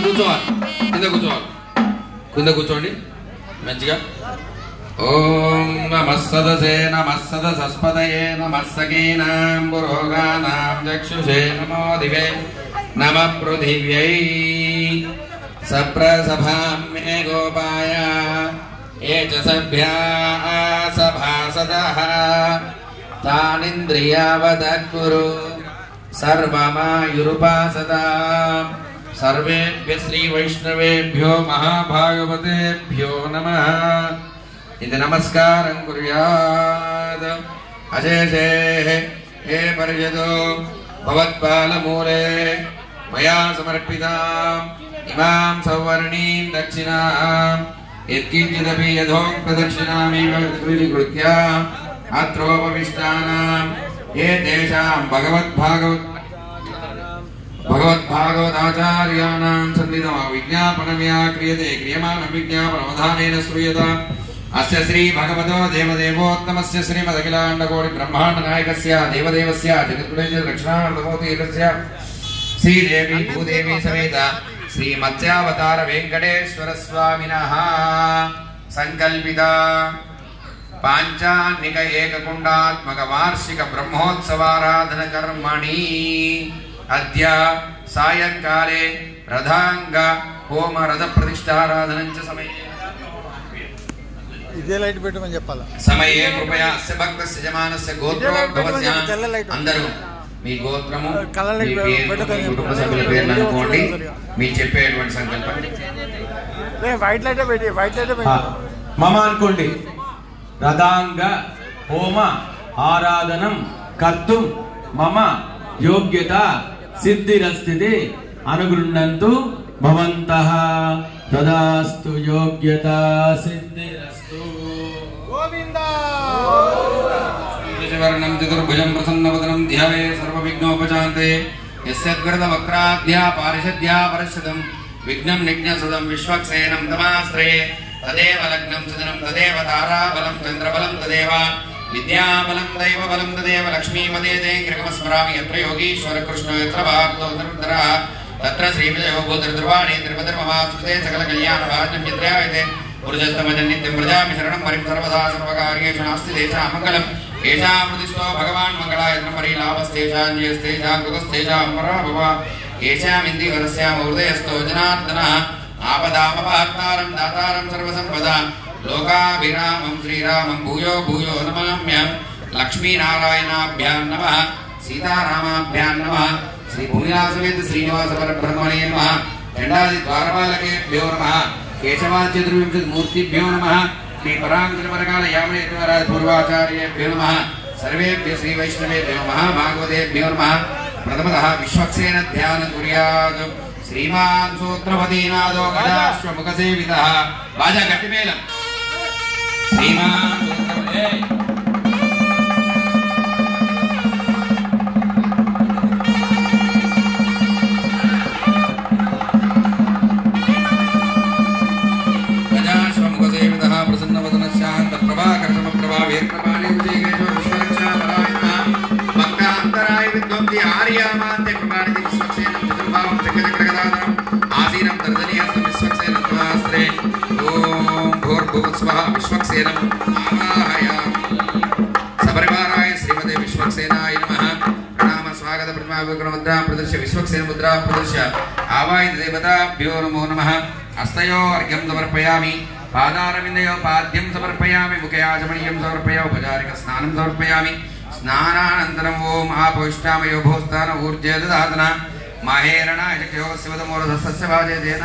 కూర్చోవాలి, కింద కూర్చోవాలి, కింద కూర్చోండి మంచిగా. ఓం నమః సదసే నమః సదసస్పదయే నమః సకీనాం పురోగానాం చక్షుషే నమో దివే నమః పృథివ్యై సప్రసభాం మే గోపాయ ఏ చ సభ్యా సభాసదః తానింద్రియావదత్కురు సర్వమాయురుపాసదాం. సర్వేభ్యః శ్రీ వైష్ణవేభ్యో మహాభాగవతేభ్యో నమః. ఇది నమస్కారం కుర్యాత్. అశేషే హే పరిషదో భవత్పాలమూలే మయా సమర్పితాం ఇమాం సౌవర్ణీం దక్షిణాం యత్కించిదపి యథోక్తదక్షిణామేవ స్వీకృత్య అత్రోపవిష్టానాం ఏ తేషాం భగవద్భాగవతాచార్యాణాం సన్నిధం విజ్ఞాపనమయా క్రియతే క్రియమాణం విజ్ఞాపనమవధానేన శ్రూయతాం. అస్య శ్రీ భగవతో దేవదేవోత్తమస్య శ్రీమదఖిలాండకోటి బ్రహ్మాండ నాయకస్య దేవదేవస్య జగద్గుణేశ్వర దక్షిణామూర్తీకస్య శ్రీదేవి భూదేవి సమేత శ్రీ మత్స్యావతార వెంకటేశ్వర స్వామినః సంకల్పిత పాంచాన్నిక ఏకకుండాత్మక వార్షిక బ్రహ్మోత్సవారాధన కర్మణి అద్య సాయంకాలే రథాంగ హోమ రథ ప్రతిష్టారాధనంచ సమయే ఇదే లైట్ పెట్టమని చెప్పాలా సమయే కృపయా అస్య భక్తస్య యజమానస్య గోత్రోద్భవస్య అందరూ మీ గోత్రము మీ పేరు మీ కుటుంబ సభ్యుల పేర్లు అనుకోండి. మీ చెప్పేటువంటి సంకల్పం వైట్ లైట్ పెట్టి మమ అనుకోండి. రథాంగ హోమ ఆరాధనం కర్తుం మమ యోగ్యత సిద్ధిరస్థితి అనుగృహ్ణంతు భవంతః. తదాస్తు యోగ్యత సిద్ధిరస్తు. గోవిందా వర్ణం చతుర్భుజం ప్రసన్నవదనం ధ్యాయే సర్వవిఘ్నోపశాంతే యస్యద్వరద వక్రాద్యా పారిషద్యా పరశతం విఘ్నం నిజ్ఞసదం విశ్వక్సేనం తమాశ్రయే తదేవ లగ్నం సదనం తదేవ తారాబలం చంద్రబలం తదేవ విద్యాబలం దైవబలం తదేవ లక్ష్మీపదే గ్రహమస్మరామి యత్ర యోగీశ్వర కృష్ణో యత్ర భారతో ధర్మధరః తత్ర శ్రీవిజయో భూధర్ద్రవాణి త్రిపదర్మమాశ్రుతే సకల కళ్యాణ భాగ్యం చిత్రయాయతే పురుషస్తమజన్నిత్యం ప్రజామి శరణం మరిం సర్వదా సర్వకార్యేషు నాస్తి దేశా మంగళం ఏషాం ప్రతిష్టో భగవాన్ మంగళాయత్న పరిలాభస్తేషాం జయస్తేషాం కృతస్తేషాం పరాభవ ఏషాం ఇంది వరస్యామ హృదయస్థో జనార్దనః ఆపదామపహర్తారం దాతారం సర్వసంపదా లోకాభిరామం శ్రీరామం భూయో భూయో నమామ్యం. లక్ష్మీనారాయణాభ్యాం నమః సీతారామాభ్యాం నమః శ్రీ భూయాసమేత శ్రీనివాస పరబ్రహ్మణే నమః. చండాది ద్వారపాలకేభ్యో నమః కేశవాచతుర్వింశతి మూర్తిభ్యో నమః. శ్రీ పరాంకుశపరకాల యామనేశ్వరాజ పూర్వాచార్యేభ్యో నమః. సర్వేభ్యః శ్రీ వైష్ణవేభ్యో మహాభాగవతేభ్యో నమః. ప్రథమతః విశ్వక్సేన ధ్యాన కుర్యాత్. శ్రీమాన్ సూత్రపదీనాదో గజాశ్వముఖ సేవితః. బాజా గట్టి మేళం. శ్రీమాన్ గజాశ్వముఖ సేవితః ప్రసన్నవదన శాంత ప్రభాకర సమప్రభావే కృపాణి విజయకేశవ విశ్వరక్షాపరాయణ భక్తాంతరాయ విద్వంతి ఆర్యామాంతే కృపాణి విశ్వక్సేనం చతుర్భావం చక్రచక్రగదాధరం ఆసీనం తర్జనీయస్తం విశ్వక్సేనం తమాస్త్రే. ఓం భూర్భువస్వః విశ్వక్సేనం ఆవాహయామి. సపరివారాయ శ్రీమతే విశ్వక్సేనాయ నమః. ప్రణామ స్వాగత ప్రతిమా విగ్రహముద్రా ప్రదర్శ్య విశ్వక్సేన ముద్రా ప్రదర్శ్య ఆవాహిత దేవతాభ్యో నమో నమః. హస్తయో అర్ఘ్యం సమర్పయామి. పాదారవిందయో పాద్యం సమర్పయామి. ముఖే ఆచమనీయం సమర్పయామి. ఉపచారిక స్నానం సమర్పయామి. స్నానానంతరం ఓం ఆపోష్టామయో భూస్థాన ఊర్జే దదాతన మాహేరణాయ చక్షయోగస్యవదమోరధస్య వాజేదేన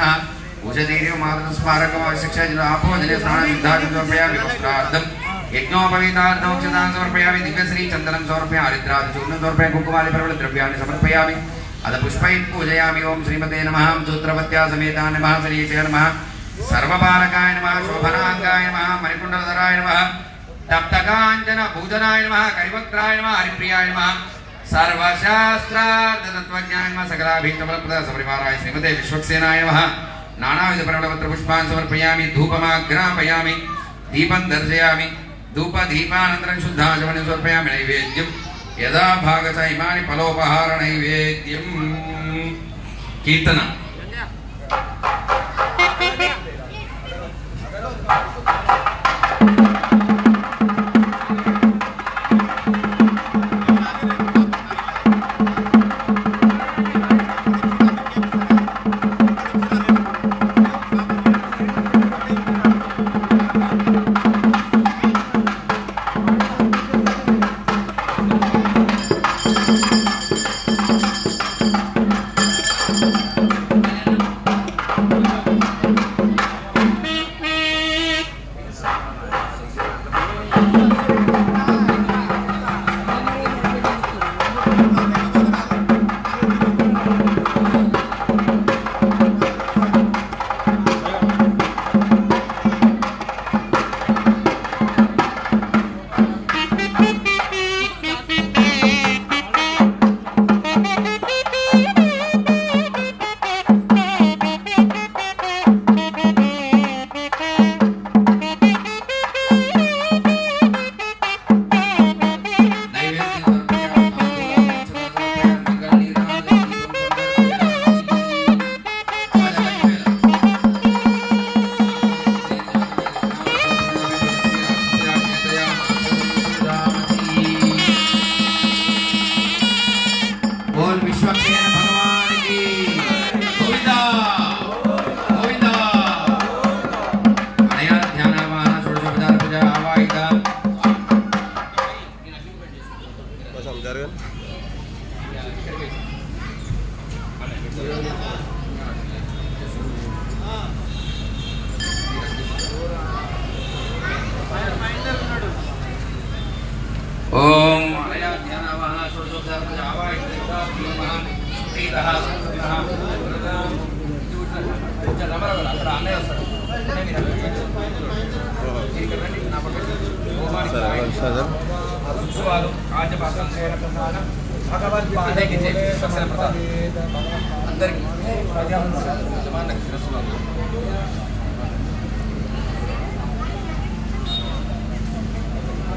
ఉషదీర్య మాతృ స్మారకం శిక్షాజిన ఆపోజనే స్నాన సిద్ధార్థం సమర్పయామి. వస్త్రార్థం యజ్ఞోపవీతార్థం ఉచితాన్ని సమర్పయామి. దివ్యశ్రీ చందనం సమర్పయామి. హరిద్రాది చూర్ణం సమర్పయామి. కుంకుమాది ప్రబల ద్రవ్యాన్ని సమర్పయామి. అద పుష్పై పూజయామి. ఓం శ్రీమతే నమః. సూత్రపత్యా సమేతా నమః. శ్రీచే నమః. సర్వపాలకాయ నమః. శోభనాంగాయ నమః. మణికుండలధరాయ నమః. తప్తకాంచన పూజనాయ నమః. కరివక్త్రాయ నమః. హరిప్రియాయ నమః. సర్వశాస్త్రార్థ తత్వజ్ఞాయ నమః. సకలాభీష్టఫలప్రద సపరివారాయ శ్రీమతే విశ్వక్సేనాయ నమః. నానావిధ పరిమళపత్ర పుష్పాన్ని సమర్పయామి. ధూపమాగ్రాపయామి. దీపం దర్శయామి. ధూప దీపానంతరం శుద్ధాచమని సమర్పయామి. నైవేద్యం యదా భాగత ఇమాని ఫలోపహార నైవేద్యం. కీర్తన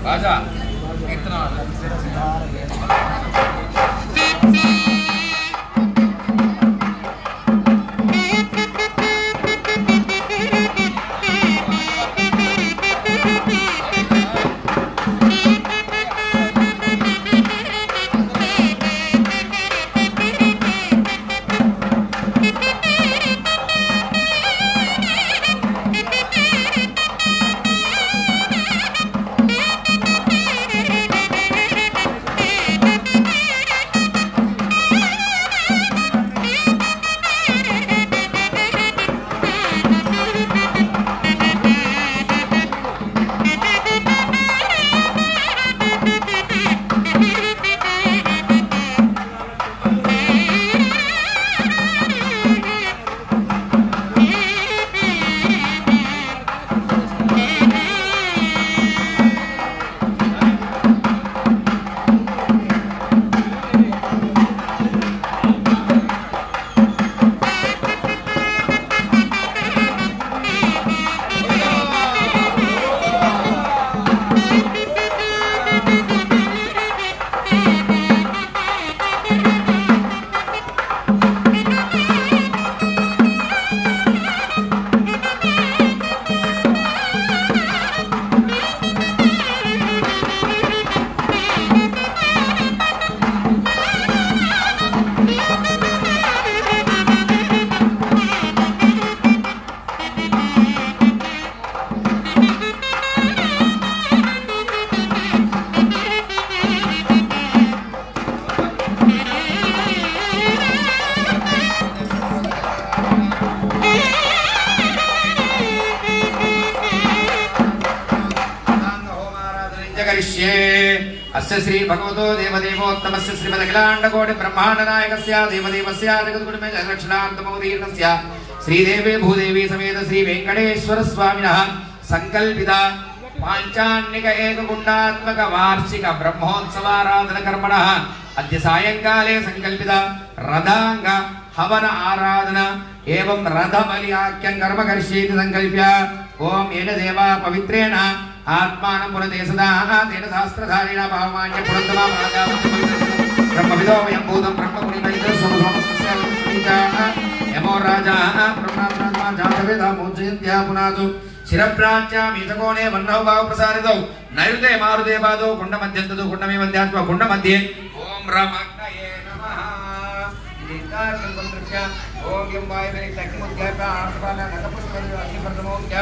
రాజా కీర్తన अस्य श्री भगवतो देवदेवोत्तमस्य श्रीमदखिलाण्डकोटि ब्रह्माण्ड नायकस्य देवदेवस्य जगद्गुरुमे दक्षिणान्तमोदीर्णस्य श्रीदेवी भूदेवी समेत श्री वेंकटेश्वर स्वामिनः संकल्पिता पांचान्निक एककुण्डात्मक वार्षिक ब्रह्मोत्सवाराधन कर्मणः अद्य सायंकाले संकल्पिता रथांग हवन आराधना एवं रथ बलियाख्यं कर्म करिष्येति संकल्प्य ओम येन देवा पवित्रेण आत्मानं पुनते सदा तेन शास्त्रधारेण भावमान्य पुरन्दमा राजा ब्रह्मविदो वयं भूतं ब्रह्मगुणिमैत्र सोमसोमस्य यमो राजा ब्रह्मा जातवेदा मोचयन्त्या पुनादु शिरप्राच्या मीतकोणे वन्नौ भाव प्रसारितौ नैरुते मारुते पादौ कुण्ड मध्यन्तदु कुण्डमे मध्यात्वा कुण्ड मध्ये ओम रामाग्नये नमः इदितार्कं संतृप्य ओम यं वायुवे तक्मुद्याप्य आर्तपाला नतपुष्पयो अग्निप्रथमोक्य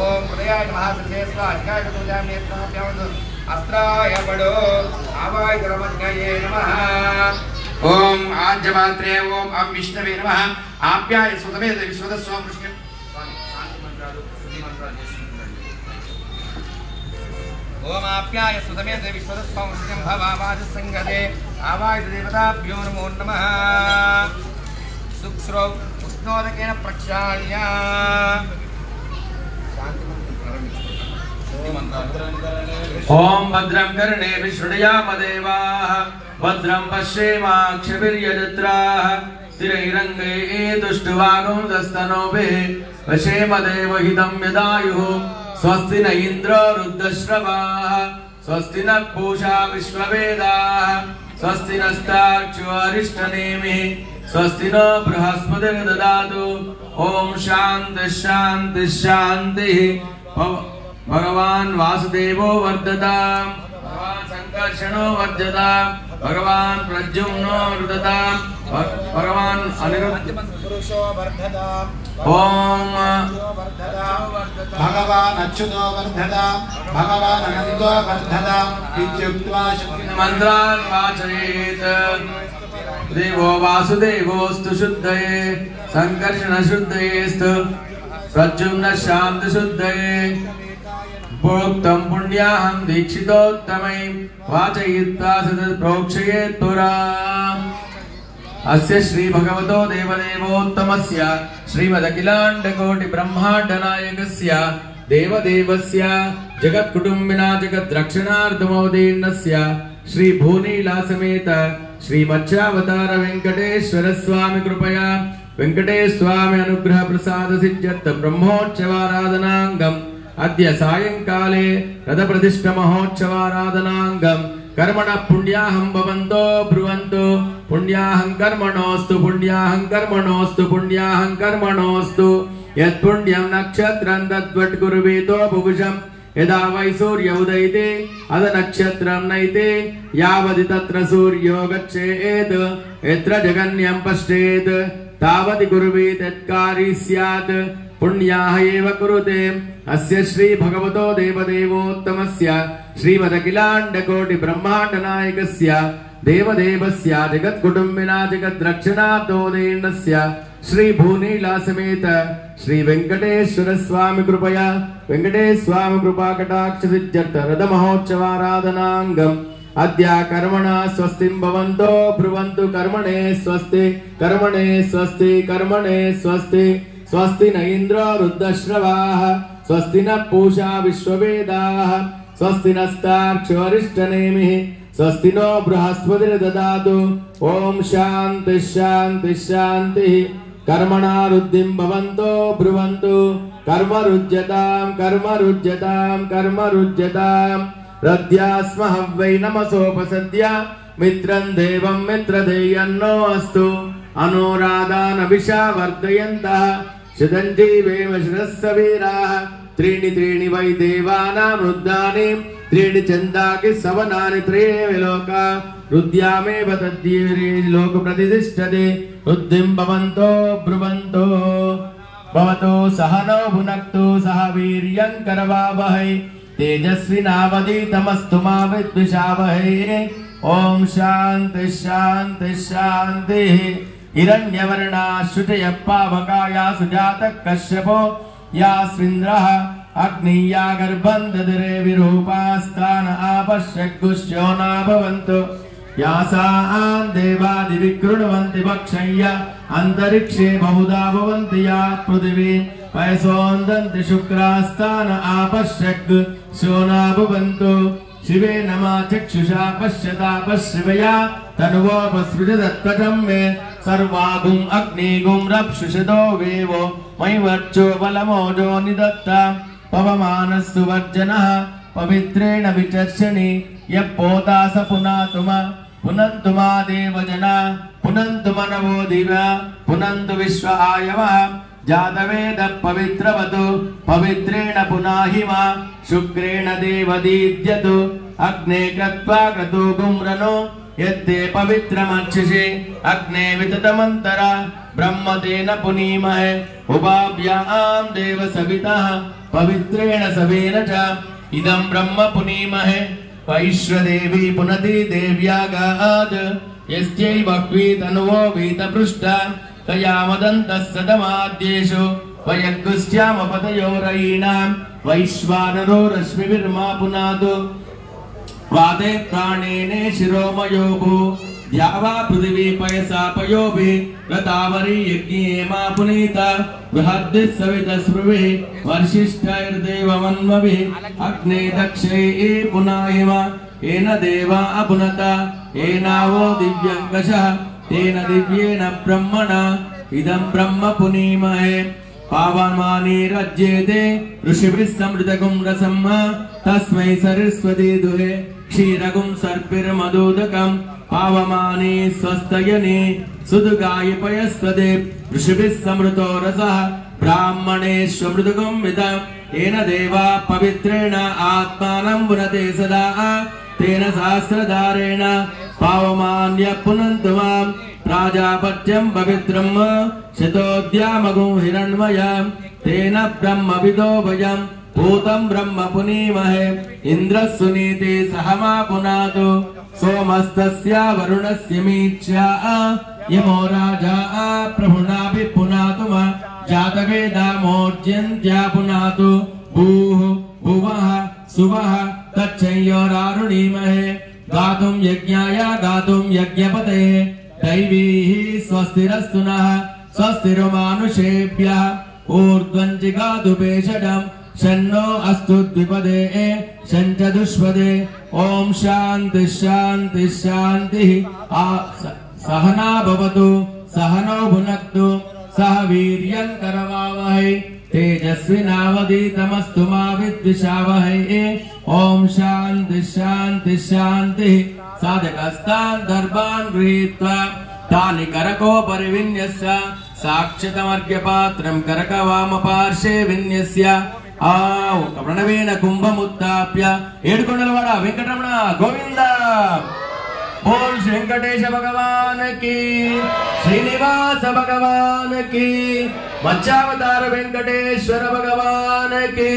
ओम हृदयाय नमः सचेस्व अध्याय तुजां नेत्राभ्यावद अस्त्राय बडो आवाय रामाग्नये नमः ओम आज्यमात्रे ओम अब विष्णवे नमः आप्याय सुतमेत विश्वदस्वं वृष्टिं शांति मंत्रालु शुद्धि मंत्रालु ओम आप्याय सुतमेत विश्वदस्वं वृष्टिं भवावाज संगते आवाय देवताभ्यो नमो नमः सुक्ष्रौ उष्णोदकेन प्रक्षाल्य शांति ओम भद्रं कर्णे विशृणुयाम देवाः भद्रं पश्येमाक्षभिर्यजत्राः स्थिरैरङ्गैः तुष्टुवागुंसस्तनोभिः वशेमदेवहितं यदायुः स्वस्ति न इन्द्रो रुद्रश्रवाः स्वस्ति न पूषा विश्ववेदाः स्वस्ति नस्तार्क्ष्यो अरिष्टनेमिः स्वस्ति नो बृहस्पतिर्ददातु ओम शांति शांति शांतिः भगवान वासुदेवो वर्धतां भगवान संकर्षणो वर्धतां भगवान प्रद्युम्नो वर्धतां भगवान अनिरुद्ध पुरुषो वर्धतां ओम भगवान अच्युतो वर्धतां भगवान अनंतो वर्धतां इत्युक्त्वा मंत्रान् वाचयेत् देवो वासुदेवोस्तु शुद्धये संकर्षण शुद्धयेस्तु प्रद्युम्न शांति शुद्धये प्रोक्तं पुण्याहं दीक्षितोत्तमै वाचयित्वा सतत प्रोक्षयेत् पुरा अस्य श्री भगवतो देवदेवोत्तमस्य श्रीमदखिलाण्डकोटि ब्रह्माण्ड नायकस्य देवदेवस्य जगत्कुटुम्बिना जगद्रक्षणार्थमवतीर्णस्य श्री भूनीला समेत श्री मत्स्यावतार वेंकटेश्वर स्वामी कृपया वेंकटेश स्वामी अनुग्रह प्रसाद सिद्ध्यर्थ ब्रह्मोत्सवाराधनांगम अद्य सायंकाले रथ प्रतिष्ठा महोत्सवाराधनांगम कर्मण पुण्याहं भवन्तो ब्रुवन्तु पुण्याहं कर्मणोऽस्तु पुण्याहं कर्मणोऽस्तु पुण्याहं कर्मणोऽस्तु यत्पुण्यं नक्षत्रं तद्वत् कुर्वीतो भुवुषम् यदा वै सूर्य उदयते अद नक्षत्रं नैते यावदि तत्र सूर्यो गच्छेत् यत्र जगन्यं पश्येत् तावति कुर्वीत यत्कारी स्यात् पुण्याः एव कुरुते अस्य श्री भगवतो देवदेवोत्तमस्य श्रीमदखिलाण्डकोटि ब्रह्माण्ड नायकस्य देवदेवस्य जगत्कुटुम्बिना जगद्रक्षणार्थोदीर्णस्य श्री भूनीला समेत श्री वेंकटेश्वर स्वामी कृपया वेंकटेश स्वामी कृपा कटाक्ष सिद्ध्यर्थ रथ महोत्सवाराधनांगम अद्य कर्मणा स्वस्तिं भवन्तो ब्रुवन्तु कर्मणे स्वस्ति कर्मणे स्वस्ति कर्मणे स्वस्ति स्वस्ति न इन्द्रो रुद्रश्रवाः स्वस्ति न पूषा विश्ववेदाः स्वस्ति नस्तार्क्ष्यो अरिष्टनेमिः स्वस्ति नो बृहस्पतिर्ददातु ओम शांति शांति शांतिः कर्मणा रुद्धिं भवन्तो ब्रुवन्तु कर्मरुज्यतां कर्मरुज्यतां कर्मरुज्यतां रद्यास्मः वै नमसोपसद्य मित्रं देवं मित्रदेयन्नो अस्तु अनुराधानभिषा वर्धयन्तः शतञ्जीवेम शिरस्स वीराः त्रीणि त्रीणि वै देवानां रुद्राणि त्रीणि चन्दाकि सवनानि त्रयेव लोका रुद्यामेव तद्दीर्घे लोक प्रतिष्ठते रुद्धिं भवन्तो ब्रुवन्तो भवतो सहनो भुनक्तु सह वीर्यं करवावहै तेजस्विनावधीतमस्तु मा विद्विषावहै ओम शांति शांति शांतिः हिरण्यवर्णा शुचयः पावकाया सुजातः कश्यपो यास्मिन्द्रः अग्निया गर्भं ददरे विरूपास्तान आपश्यग्गुश्यो न भवन्तु यासां देवादिविकृण्वन्ति भक्षय्य अन्तरिक्षे बहुधा भवन्ति या पृथिवी वयसोन्दन्ति शुक्रास्तान आपश्यग्गुश्यो न भवन्तु शिवे नमा चक्षुषा पश्यता पश्यवया तनुवोपसृजदत्तटं मे सर्वागुं अग्निगुं रप्सुषदो वेवो मयि वर्चो बलमोजो निदत्ता पवमानस्तु वर्जनः पवित्रेण विचर्षणि यः पोता स पुनातुम पुनन्तु मा देवजना पुनन्तु मनवो दिव्या पुनन्तु विश्व आयवः जातवेद पवित्रवतु पवित्रेण पुनाहि मा शुक्रेण देवदीद्यतु अग्ने कृत्वा क्रतु गुम्रनो यत्ते पवित्रमक्षिषे अग्ने विततमन्तरा ब्रह्मतेन पुनीमहे उपाभ्यां देव सवितः पवित्रेण सवेन च इदं ब्रह्म पुनीमहे वैश्वदेवी पुनति देव्यागात् यस्यै बह्वी तनुवो वीतपृष्ठा तयामदन्तः सदमाद्येषु वयग्गुस्यामपतयोरयीणां वैश्वानरो रश्मिभिर्मा पुनातु वाते प्राणेने शिरोमयो भू द्यावा पृथिवी पयसा पयोभिः रतावरी यज्ञे मा पुनीता बृहद्भिः सवितस्पृभिः वर्षिष्ठैर्देवमन्वभिः अग्ने दक्षै पुनाहिमा येन देवा अपुनता येनावो दिव्यङ्कषः तेन दिव्येन ब्रह्मणा इदं ब्रह्म पुनीमहे पावमानी रज्येते ऋषिभिः समृतगुं रसम् तस्मै सरस्वती दुहे क्षीरगुं सर्पिर्मदोदकं पावमानी स्वस्तयने सुदुगाय पयस्वदे ऋषिभिः समृतो रसः ब्राह्मणेष्वमृतगुं विदं येन देवा पवित्रेण आत्मानं पुनते सदा तेन सहस्रधारेण पावमान्य पुनन्तु मां प्राजापत्यं पवित्रं शतोद्यामगुं हिरण्मयं तेन ब्रह्मविदो वयं भूतं ब्रह्म पुनीमहे इन्द्रः सुनीते सह मा पुनातु सोमस्तस्य वरुणस्य मीच्या यमो राजा प्रभुनाभि पुनातु मा जातवेदामोर्जन्त्या पुनातु भूः भुवः सुवः तच्छयोरारुणीमहे गातुं यज्ञाय गातुं यज्ञपते दैवीः स्वस्तिरस्तु नः स्वस्तिरो मानुषेभ्यः ऊर्ध्वं जिगातु पेषडं शन्नो अस्तु द्विपदे शञ्चतुष्पदे ॐ शान्तिः शान्तिः शान्तिः सहना भवतु सहनो भुनक्तु सह वीर्यं करवावहै तेजस्विनावधीतमस्तु मा विद्विषावहै ॐ शान्तिः शान्तिः शान्तिः साधकस्तान् दर्भान् गृहीत्वा तानि करकोपरि विन्यस्य साक्षतमर्घ्यपात्रं करकवामपार्श्वे विन्यस्य प्रणवेन कुम्भमुत्थाप्य ఏడుకొండలవాడ వెంకటరమణ గోవింద बोल श्री वेंकटेश भगवान की श्रीनिवास भगवान की मत्स्यावतार वेंकटेश्वर भगवान की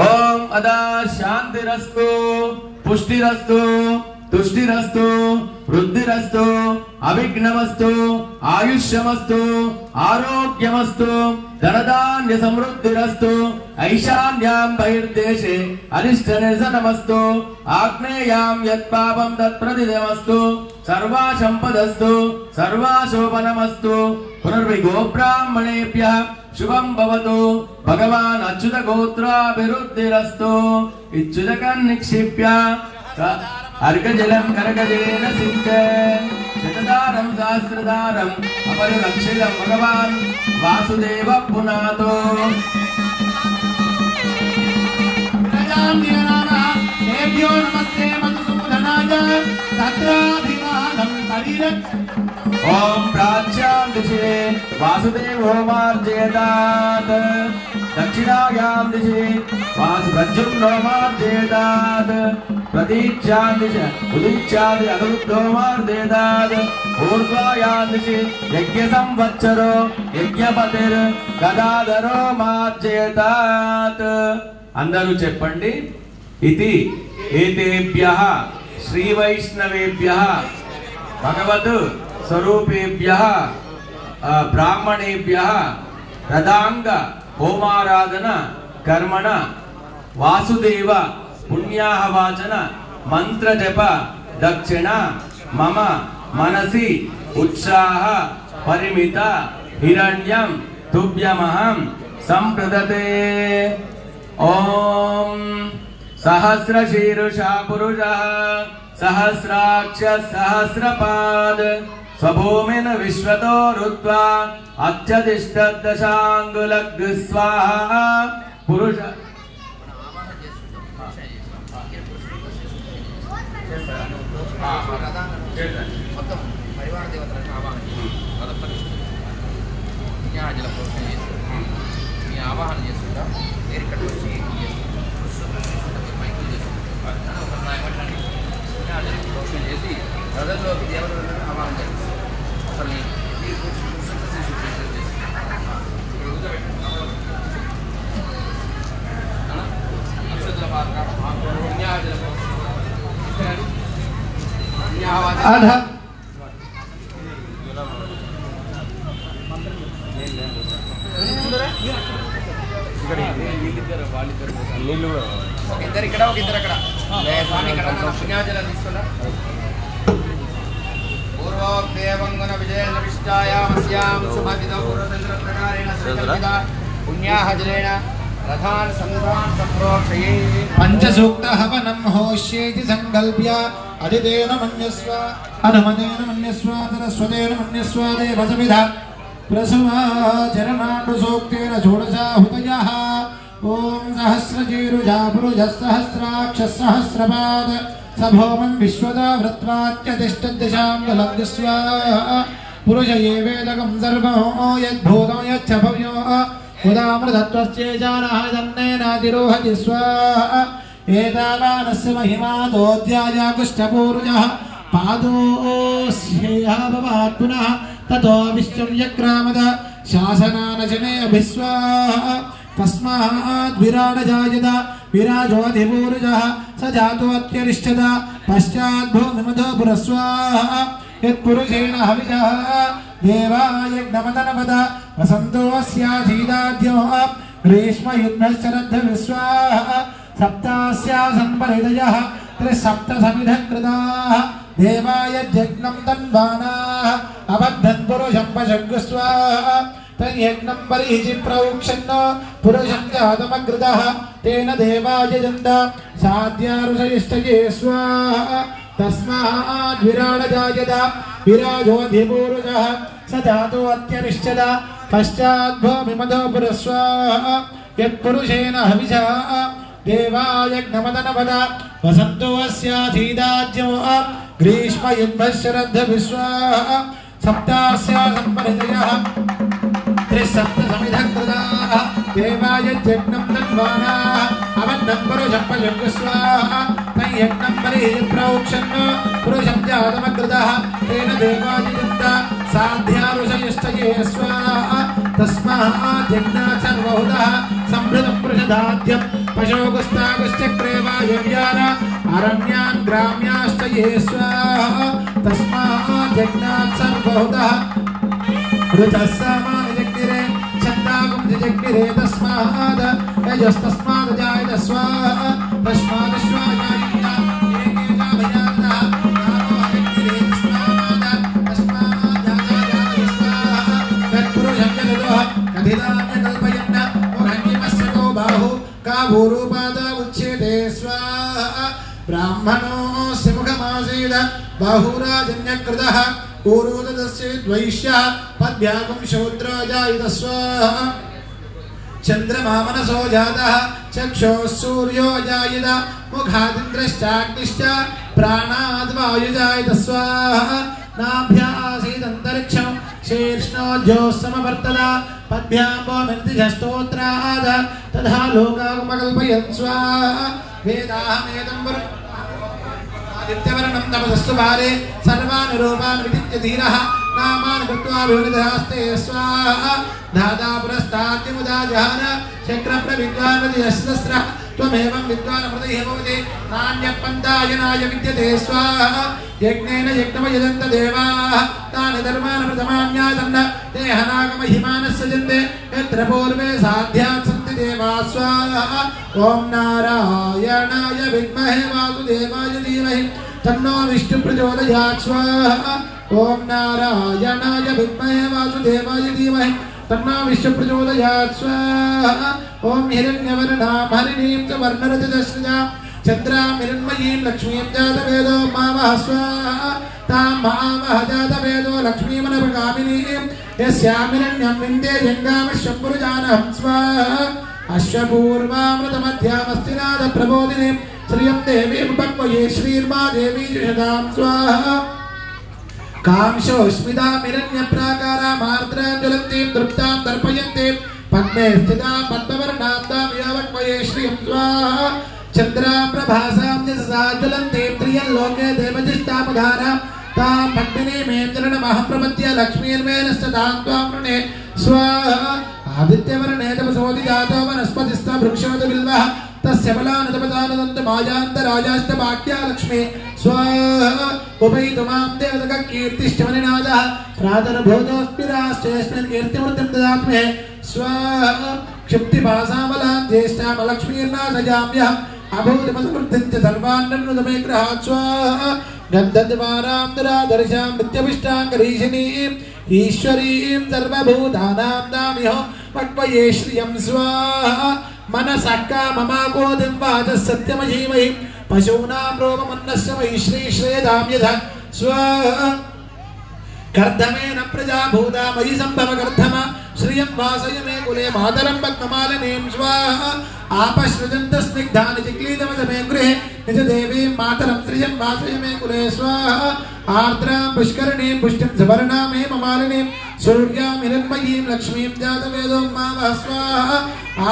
ओम अदा शांतिरस्तु पुष्टिरस्तु तुष्टिरस्तु वृद्धिरस्तु अविघ्नमस्तु आयुष्यमस्तु आरोग्यमस्तु धनधान्य समृद्धिरस्तु ऐशान्यां बहिर्देशे अनिष्टनिर्धनमस्तु आग्नेयां यत्पापं तत्प्रतिदमस्तु सर्वासम्पदस्तु सर्वाशोभनमस्तु पुनर्विगो ब्राह्मणेभ्यः शुभं भवतु भगवान् अच्युत गोत्राभिवृद्धिरस्तु इच्छुदकं निक्षिप्य अर्घजलं करगजलेन सिञ्चन् शतधारं सहस्रधारम् अपरिरक्षितं भगवान् वासुदेव पुनातो देव्यो नमस्ते मधुसूदनाय तत्राधिमानं परिरक्ष ओम प्राच्यां दिशि वासुदेवो मार्जयतात् दक्षिणायां दिशि वासुप्रद्युम्नो मार्जयतात् प्रतीच्यां दिशि उदीच्यादि अनिरुद्धो मार्जयतात् ऊर्ध्वायां दिशि यज्ञसंवत्सरो यज्ञपतिर् गदाधरो मार्जयतात् అందరూ చెప్పండి इति एतेभ्यः श्री वैष्णवेभ्यः भगवत् स्वरूपेभ्यः ब्राह्मणेभ्यः रदांग होमाराधन कर्मण वासुदेव पुण्याहवाचन मंत्र जप दक्षिण मम मनसि उत्साह परिमित हिरण्यं तुभ्यमहं संप्रदते ओम सहस्रशीर्षा पुरुषः सहस्राक्ष सहस्रपाद स्वभूमिन विश्वतो रुत्वा अत्यतिष्ठदशांगुलग् स्वाहा पुरुष మొత్తం పరివార దేవతలను ఆవాహన పుణ్యాజల ప్రోక్షణ చేసి మీ ఆవాహన చేసుకుంటా మీరు ఇక్కడ వచ్చి మైకులు చేసుకుంటారు పుణ్యాజల ప్రోక్షణ చేసి రథంలోకి దేవతలను ఆవాహన చేస్తారు అసలు ఇద్దరు ఇక్కడ ఒక ఇద్దరు అక్కడ స్వామి ఇక్కడ పుణ్యాజలం తీసుకున్నా పూర్వోక్తేవంగన విజయనిష్టాయామస్యాం సుమతిదో పూర్వచంద్రప్రకారేణ సంకల్పిత పుణ్యాహజలేన రథాన్ సంధాన్ సంప్రోక్షయే పంచసూక్త హవనం హోష్యేతి సంకల్ప్య అదితేన మన్యస్వ అనుమతేన మన్యస్వ సరస్వతేన మన్యస్వ దేవసవిధ ప్రసవా చరణాండు సూక్తేన షోడశాహుతయః ఓం సహస్రజీరుజా పురుజః సహస్రాక్షః సహస్రపాద సభోమన్ విశ్వదా వృత్వాత్యతిష్టదశాం లబ్ధ్వ పురుష ఏ వేదకం సర్వో యద్భూతం యచ్చ భవ్యో ఉదామృతత్వస్యేజానః జన్నేనాతిరోహతి స్వాహ ఏతావానస్య మహిమాదోధ్యాయాగుష్టపూర్జః పాదోస్యేహ భవాత్ పునః తతో విశ్వం యక్రామద శాసనానజనే అభిస్వాహ తస్మాద్ విరాడజాయత విరాజోధిపూర్జః స జాతోత్యరిష్ఠత పశ్చాద్ భూమిమధో పురస్వాహ యత్పురుషేణ హవిషః దేవాయజ్ఞమదనపద వసంతోస్యాధీదాద్యో గ్రీష్మయుద్ధశ్చరద్ధ విశ్వాహ సప్తాస్యా సంపరిదయః త్రిసప్తసమిధః కృతాః దేవాయజ్ఞం తన్వానాః అబద్ధన్ పురుషం పశగ్స్వాహ తన్యజ్ఞం పరిహి ప్రౌక్షన్న పురుషం జాతమగ్రదః తేన దేవాయజంత సాధ్యారుషయిష్టయే స్వాహ తస్మాద్ విరాడజాయత విరాజోధిపూర్జః స జాతోత్యరిష్ఠత పశ్చాద్ భూమిమధో పురస్వాహ యత్పురుషేణ హవిషా దేవాయజ్ఞమదనపద వసంతోస్యాధీదాజ్యో గ్రీష్మయుద్ధశ్చరద్ధ విశ్వాహ సప్తాస్యా సంపరిదయః త్రిసప్తసమిధః కృతాః దేవాయజ్ఞం తన్వానాః అబద్ధం పురుషం పశగ్స్వాహ తన్యజ్ఞం పరిహి ప్రౌక్షన్న పురుషం జాతమగ్రదః తేన దేవాయజంత సాధ్యారుషయిష్టయే స్వాహ తస్మాద్ యజ్ఞాత్ సర్వహుతః సంభృతం పురుషదాద్యం పశోగుస్తాగుశ్చక్రే వాయవ్యాన అరణ్యాన్ గ్రామ్యాష్టయే స్వాహ తస్మాద్ యజ్ఞాత్ సర్వహుతః ऋतस्समानजग्निरे छन्दागं जग्निरे तस्माद यजस्तस्माद जायत स्वाहा तस्मादश्वाजायत एकेजा भयानः नामो जग्निरे तस्माद तस्माद जायत स्वाहा तत्पुरुषं जगतः कथितान्य कल्पयन्न मोहन्यमस्य को बाहु काभूरूपाद उच्यते स्वाहा ब्राह्मणोऽस्य मुखमासीद बाहुराजन्यकृतः ऊरुदस्यैद्वैश्यः पद्भ्यागं शौद्रो जायत स्वाहा चंद्रमा मनसो जातः चक्षुः सूर्यो जायत मुखादिन्द्रश्चाग्निश्च प्राणाद् वायुजायत स्वाहा नाभ्यासीदन्तरिक्षं शीर्ष्णोज्योत्समवर्तत पद्भ्याम्बो मन्दिरस्तोत्राद तथा लोकागमकल्पयन् स्वाहा वेदाहमेदं आदित्यवर्णं तपसस्तु बाले सर्वान् रूपान् विदित्य धीरः नामान् कृत्वा विवृधास्ते स्वाहा धाता पुरस्ताद्यमुदा जहान शक्रप्रविद्वान्वदियस्रः त्वमेवं विद्वानमृतैः भवति नान्यपन्थायनाय विद्यते स्वाहा यज्ञेन यज्ञमयजन्त देवाः तानि धर्मान् प्रथमान्यासन्न ते हनागमहिमानः सजन्ते यत्र पूर्वे साध्यात् सन्ति देवाः स्वाहा ॐ नारायणाय विद्महे वासुदेवाय धीमहि तन्नो विष्णुः प्रचोदयात् स्वाहा ॐ नारायणाय विद्महे वासुदेवाय धीमहि तन्नो विष्णुः प्रचोदयात् स्वाहा ॐ हिरण्यवर्णां हरिणीं च वर्णरजतश्रिजां चन्द्रां हिरण्मयीं लक्ष्मीं जातवेदो मावः स्वाहा तां मावः जातवेदो लक्ष्मीमनपगामिनीं यस्यामिरण्यं विन्दे जङ्गामश्वपुरुजानहं स्वाहा अश्वपूर्वामृतमध्यामस्तिनाथप्रबोधिनीं श्रियं देवीं पक्वये श्रीर्मा देवी जषदां स्वाहा कांशोस्मितामिरण्यप्राकारामार्द्रां ज्वलन्तीं तृप्तां तर्पयन्तीं पद्मे स्थितां पद्मवर्णां तां यावक्वये श्रियं स्वाहा चन्द्रां प्रभासां यशसा ज्वलन्तीं त्रियल्लोके देवजिष्टापधारां तां पद्मिनीमें चरणमहं प्रपद्य लक्ष्मीर्मेनश्चतां त्वां वृणे स्वाहा आदित्यवर्णे तपसोदिजातो वनस्पतिस्थ वृक्षोदबिल्वः तस्य बलानुतपदानुदन्तमायान्तराजाष्टवाक्या लक्ष्मी स्वाहा उपैतु मां देवतककीर्तिश्चमनिनादः प्रातर्भूतोऽस्मिराश्चेऽस्मिन् कीर्तिमूर्तिं ददातु मे स्वाहा क्षिप्तिभासामलां ज्येष्ठामलक्ष्मीर्नाशजाम्यहम् अभूतिमसमृद्धिं च सर्वान्नमृत मे गृहात् स्वाहा गन्धद्वारां दुरादर्शां नित्यभिष्टां करीशिनीम् ईश्वरीं सर्वभूतानां दामिहो पक्वये श्रियं स्वाहा मनसः काममाकोदिं वाचः सत्यमजीमहि पशूनां रोममन्नस्य मयि श्रीश्रेदां यथा स्वाहा कर्धमेन प्रजा भूता मयि सम्भव कर्धम श्रियं वासय मे कुले मातरं पद्ममालिनीं स्वाहा आपश्रुजन्त स्निग्धानि चिक्लीदमस मे गृहे निजदेवीं मातरं श्रियं वासय मे कुले स्वाहा आर्द्रां पुष्करणीं पुष्टिं सवर्णां मे ममालिनीं सूर्यां हिरण्मयीं लक्ष्मीं जातवेदों मावः स्वाहा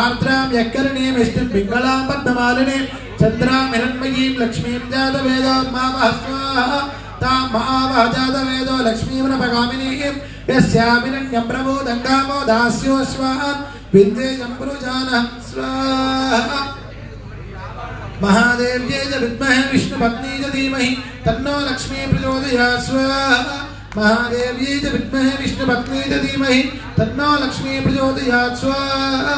आर्द्रां यक्करणीं इष्टिं पिङ्गलां पद्ममालिनीं चन्द्रां हिरण्मयीं लक्ष्मीं जातवेदों मावः स्वाहा तां महावः जातवेदो लक्ष्मीं यस्यामिरण्यं प्रबोधं कामो दास्यो स्वाहा विद्येयं पुरुजानः स्वाहा महादेव्यै च विद्महे विष्णुपत्नी च धीमहि तन्नो लक्ष्मी प्रचोदयात् स्वाहा महादेव्यै च विद्महे विष्णुपत्नी च धीमहि तन्नो लक्ष्मी प्रचोदयात् स्वाहा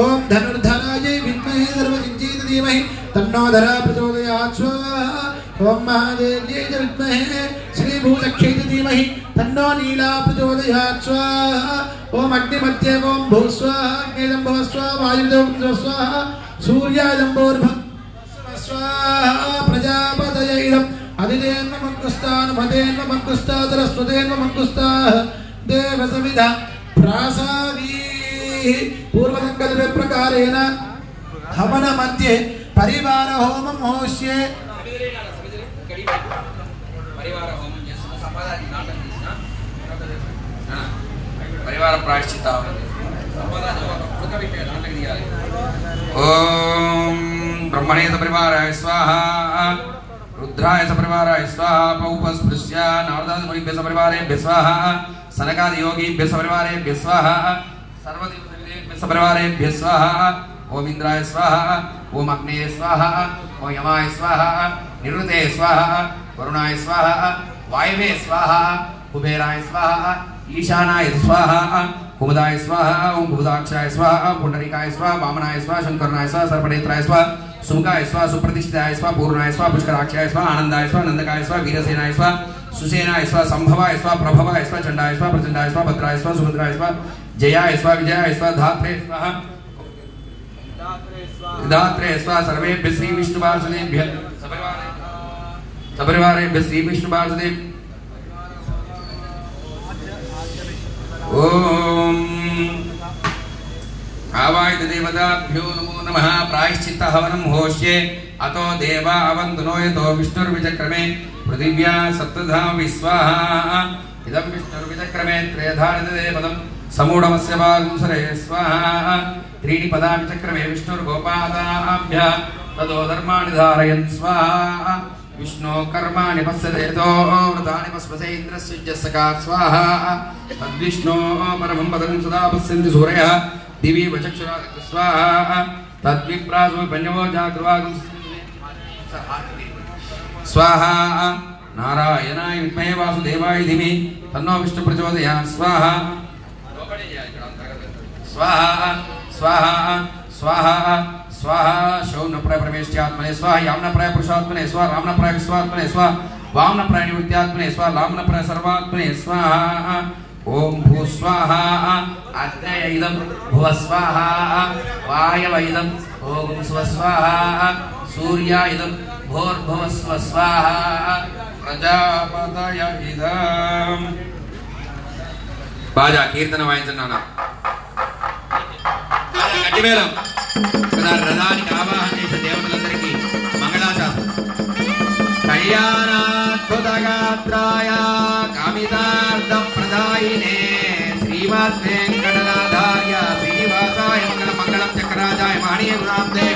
ओम धनुर्धरायै विद्महे सर्वजिज्ञै च धीमहि तन्नो धरा प्रचोदयात् स्वाहा ओम महादेव्यै च विद्महे श्रीभूलक्ष्यै च धीमहि तन्नो नीला प्रचोदयात् स्वाहा ओम अग्निमध्ये ओम भूस्वाहा अग्निजम्भो स्वाहा वायुजम्भो स्वाहा सूर्याजम्भोर्भः स्वाहा प्रजापतये इदम् अधिदेन्वमङ्कुस्तानुमदेन्वमङ्कुस्तादरस्वदेन्वमङ्कुस्ताः देवसविधा प्रासादीः पूर्वसङ्कल्पे प्रकारेण हवन मध्ये परिवार होमं होष्ये परिवार प्रायश्चित्त ओम ब्रह्मणे सपरिवाराय स्वाहा रुद्राय सपरिवाराय स्वाहा पौपस्पृश्य नारदादिमुनिभ्यः सपरिवारेभ्यः स्वाहा सनकादियोगीभ्यः सपरिवारेभ्यः स्वाहा सर्वदेवताभ्यः सपरिवारेभ्यः स्वाहा ओम इंद्राय स्वाहा ओम अग्नेय स्वाहा ओम यमाय स्वाहा निरुते स्वाहा वरुणाय स्वाहा वायवे स्वाहा कुबेराय स्वाहा ईशानाय स्वाहा कुमुदाय स्वाहा ओम भूदाक्षाय स्वाहा पुंडरीकाय स्वाहा वामनाय स्वाहा शंकरनाय स्वाहा सर्पनेत्राय स्वाहा सुमुखाय स्वाहा सुप्रतिष्ठिताय स्वाहा पूर्णाय स्वाहा पुष्कराक्षाय स्वाहा आनंदाय स्वाहा नंदकाय स्वाहा वीरसेनाय स्वाहा सुसेनाय स्वाहा संभवाय स्वाहा प्रभवाय स्वाहा चंडाय स्वाहा प्रचंडाय स्वाहा भद्राय स्वाहा सुभद्राय स्वाहा जयाय स्वाहा विजयाय स्वाहा धात्रे स्वाहा धात्रे स्वाहा सर्वेभ्यः श्री विष्णु वासुदेवभ्यः सपरिवारेभ्यः श्री विष्णु वासुदेव ओम आवाहित देवताभ्यो नमो नमः प्रायश्चित्त हवनं होष्ये अतो देवा अवन्तु यतो विष्णुर्विचक्रमे पृथिव्या सप्तधा विस्वाहा इदं विष्णुर्विचक्रमे त्रयधारितदेवतं समूढमस्य वागुंसरे स्वाहा त्रीणि पदा विचक्रमे विष्णुर्गोपादाभ्यः ततो धर्माणि धारयन् स्वाहा विष्णु कर्माणि पश्यतेतो व्रतानि पश्यसे इन्द्रस्य जस्सकात् स्वाहा तद्विष्णो परमं पदं सदा पश्यन्ति सूरयः दिवि वचक्षुरा स्वाहा तद्विप्रासो पञ्चमो जागृवागं स्वाहा नारायणाय विद्महे वासुदेवाय धीमहि तन्नो विष्णु प्रचोदयात् स्वाहा स्वाहा स्वाहा स्वाहा स्वाहा शौनप्राय परमेश्वरात्मने स्वाहा याम्नप्राय पुरुषात्मने स्वाहा रामनप्राय विश्वात्मने स्वाहा वामनप्राय निवृत्त्यात्मने स्वाहा लामनप्राय सर्वात्मने स्वाहा ओम भूस्वाहा अग्नय इदं भुवस्वाहा वायव इदं ओम स्वस्वाहा सूर्य इदं भोर्भुवस्व स्वाहा प्रजापतय इदं बाजा कीर्तन वाయించండి గట్టిమేళం కదా రథానికి ఆవాహన చేసే దేవతలందరికీ कल्याणाद्भुतगात्राय कामितार्थप्रदायिने श्रीमद्वेङ्कटनाथाय श्रीनिवासाय मङ्गलमङ्गलं चक्रराजाय माणिकराब्दे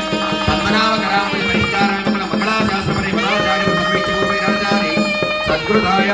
पद्मनाभकराम्बुजपरिष्काराय मङ्गलमङ्गलाशास्त्रपरिमलाचार्य सर्वैश्चूर्वैराचार्य सद्गुरुदाय